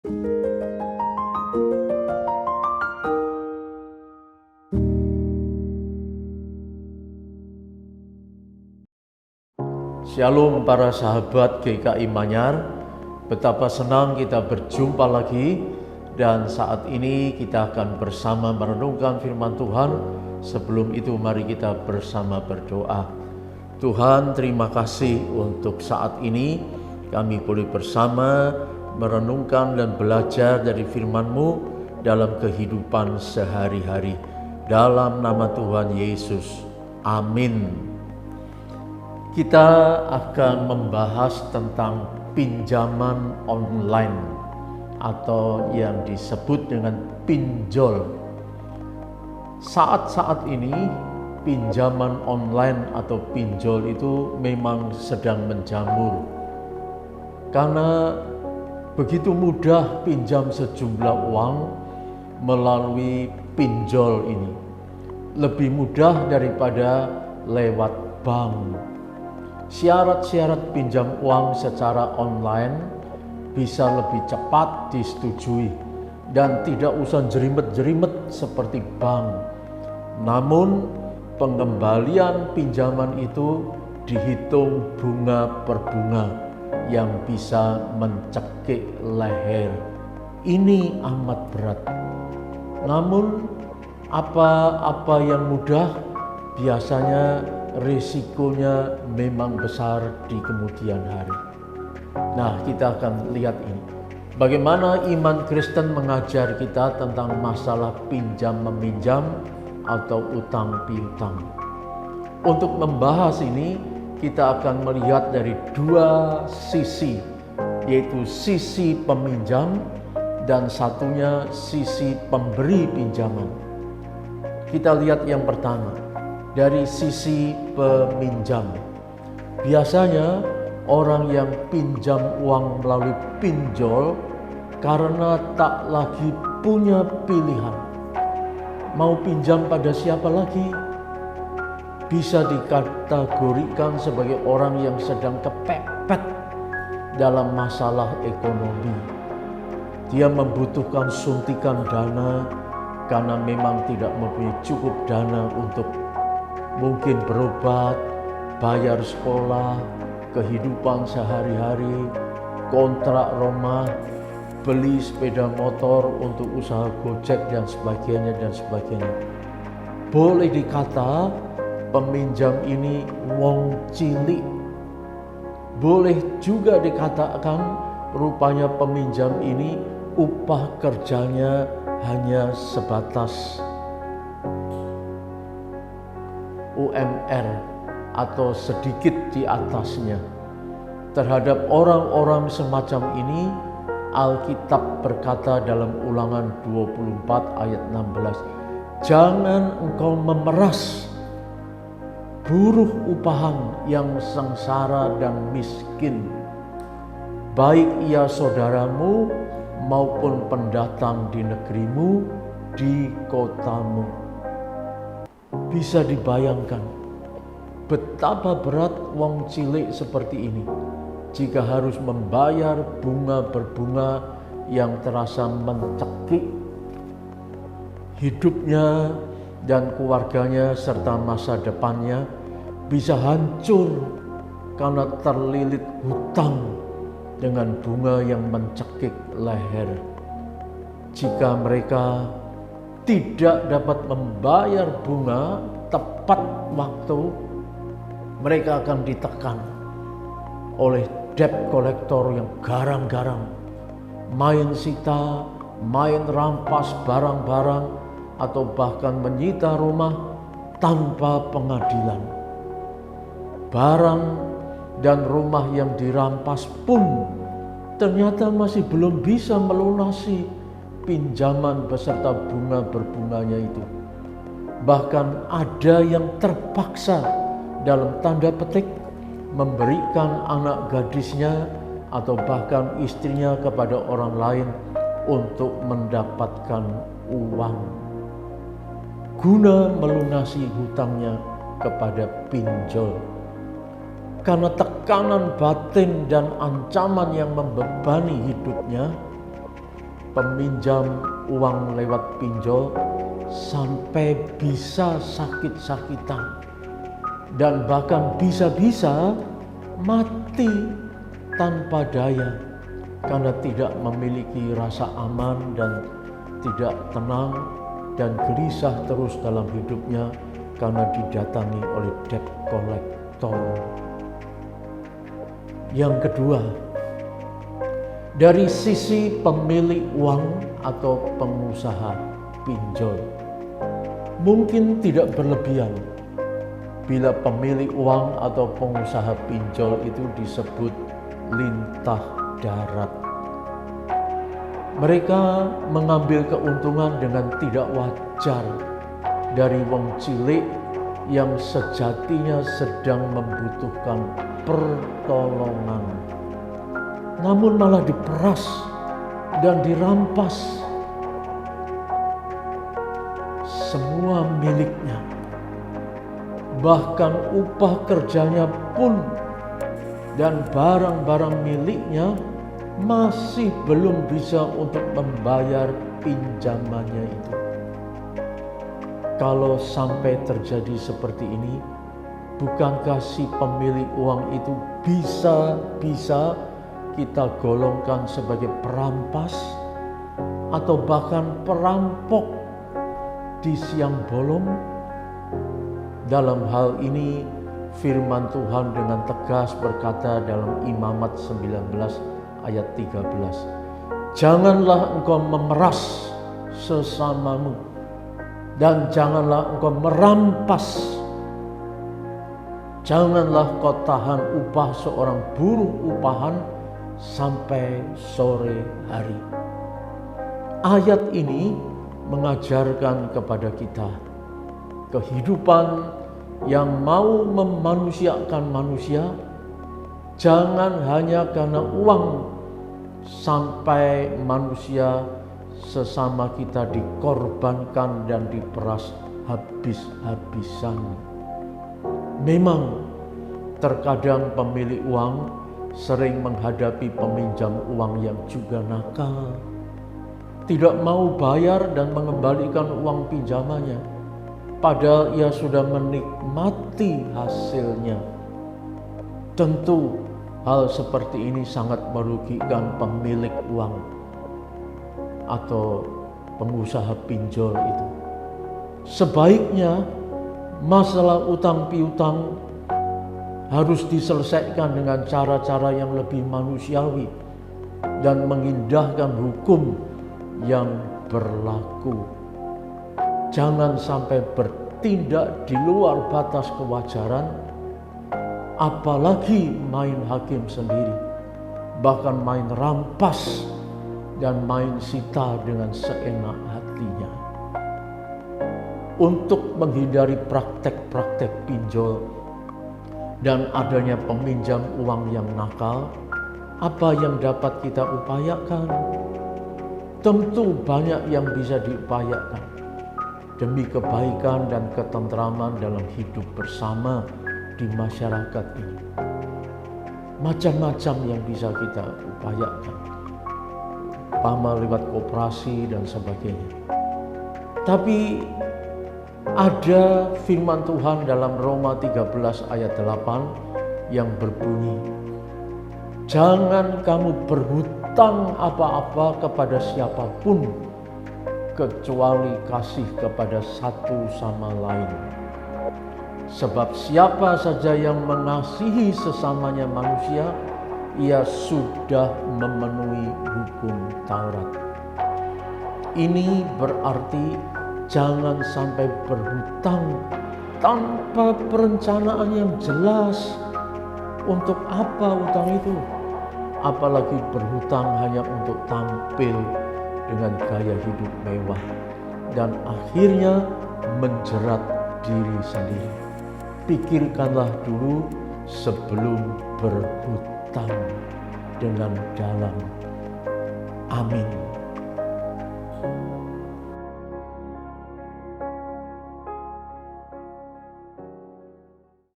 Shalom para sahabat GKI Manyar, betapa senang kita berjumpa lagi dan saat ini kita akan bersama merenungkan firman Tuhan. Sebelum itu mari kita bersama berdoa. Tuhan, terima kasih untuk saat ini kami boleh bersama merenungkan dan belajar dari firman-Mu dalam kehidupan sehari-hari. Dalam nama Tuhan Yesus, amin. Kita akan membahas tentang pinjaman online atau yang disebut dengan pinjol. Saat-saat ini pinjaman online atau pinjol itu memang sedang menjamur. Karena begitu mudah pinjam sejumlah uang melalui pinjol ini. Lebih mudah daripada lewat bank. Syarat-syarat pinjam uang secara online bisa lebih cepat disetujui dan tidak usah jerimet-jerimet seperti bank. Namun pengembalian pinjaman itu dihitung bunga per bunga yang bisa mencekik leher. Ini amat berat. Namun apa yang mudah biasanya risikonya memang besar di kemudian hari. Nah, kita akan lihat ini. Bagaimana iman Kristen mengajar kita tentang masalah pinjam-meminjam atau utang piutang. Untuk membahas ini, kita akan melihat dari dua sisi, yaitu sisi peminjam dan satunya sisi pemberi pinjaman. Kita lihat yang pertama. Dari sisi peminjam, biasanya orang yang pinjam uang melalui pinjol karena tak lagi punya pilihan. Mau pinjam pada siapa lagi? Bisa dikategorikan sebagai orang yang sedang kepepet dalam masalah ekonomi. Dia membutuhkan suntikan dana karena memang tidak mempunyai cukup dana untuk mungkin berobat, bayar sekolah, kehidupan sehari-hari, kontrak rumah, beli sepeda motor untuk usaha Gojek dan sebagainya. Boleh dikata peminjam ini wong cilik. Boleh juga dikatakan rupanya peminjam ini upah kerjanya hanya sebatas UMR atau sedikit di atasnya. Terhadap orang-orang semacam ini, Alkitab berkata dalam Ulangan 24 ayat 16, "Jangan engkau memeras buruh upahan yang sengsara dan miskin, baik ia saudaramu maupun pendatang di negerimu, di kotamu." Bisa dibayangkan betapa berat wong cilik seperti ini jika harus membayar bunga berbunga yang terasa mencekik hidupnya dan keluarganya serta masa depannya bisa hancur karena terlilit hutang dengan bunga yang mencekik leher. Jika mereka tidak dapat membayar bunga tepat waktu, mereka akan ditekan oleh debt collector yang garang-garang, main sita, main rampas barang-barang, atau bahkan menyita rumah tanpa pengadilan. Barang dan rumah yang dirampas pun ternyata masih belum bisa melunasi pinjaman beserta bunga berbunganya itu. Bahkan ada yang terpaksa dalam tanda petik memberikan anak gadisnya atau bahkan istrinya kepada orang lain untuk mendapatkan uang guna melunasi hutangnya kepada pinjol. Karena tekanan batin dan ancaman yang membebani hidupnya, peminjam uang lewat pinjol sampai bisa sakit-sakitan dan bahkan bisa-bisa mati tanpa daya karena tidak memiliki rasa aman dan tidak tenang dan gelisah terus dalam hidupnya karena didatangi oleh debt collector. Yang kedua, dari sisi pemilik uang atau pengusaha pinjol, mungkin tidak berlebihan bila pemilik uang atau pengusaha pinjol itu disebut lintah darat. Mereka mengambil keuntungan dengan tidak wajar dari wong cilik yang sejatinya sedang membutuhkan pertolongan, namun malah diperas dan dirampas semua miliknya. Bahkan upah kerjanya pun dan barang-barang miliknya masih belum bisa untuk membayar pinjamannya itu. Kalau sampai terjadi seperti ini, bukankah si pemilik uang itu bisa kita golongkan sebagai perampas atau bahkan perampok di siang bolong? Dalam hal ini firman Tuhan dengan tegas berkata dalam Imamat 19 ayat 13, "Janganlah engkau memeras sesamamu dan janganlah engkau merampas. Janganlah kau tahan upah seorang buruh upahan sampai sore hari." Ayat ini mengajarkan kepada kita kehidupan yang mau memanusiakan manusia jangan hanya karena uang sampai manusia sesama kita dikorbankan dan diperas habis-habisan. Memang terkadang pemilik uang sering menghadapi peminjam uang yang juga nakal, tidak mau bayar dan mengembalikan uang pinjamannya, padahal ia sudah menikmati hasilnya. Tentu hal seperti ini sangat merugikan pemilik uang atau pengusaha pinjol itu. Sebaiknya masalah utang piutang harus diselesaikan dengan cara-cara yang lebih manusiawi dan mengindahkan hukum yang berlaku. Jangan sampai bertindak di luar batas kewajaran, apalagi main hakim sendiri, bahkan main rampas dan main sita dengan seenak hatinya. Untuk menghindari praktek-praktek pinjol dan adanya peminjam uang yang nakal, apa yang dapat kita upayakan? Tentu banyak yang bisa diupayakan demi kebaikan dan ketentraman dalam hidup bersama di masyarakat ini. Macam-macam yang bisa kita upayakan, umpama lewat koperasi dan sebagainya. Tapi ada firman Tuhan dalam Roma 13 ayat 8 yang berbunyi, "Jangan kamu berhutang apa-apa kepada siapapun kecuali kasih kepada satu sama lain. Sebab siapa saja yang mengasihi sesamanya manusia, ia sudah memenuhi hukum Taurat." Ini berarti jangan sampai berhutang tanpa perencanaan yang jelas. Untuk apa utang itu? Apalagi berhutang hanya untuk tampil dengan gaya hidup mewah dan akhirnya menjerat diri sendiri. Pikirkanlah dulu sebelum berhutang dengan dalam. Amin.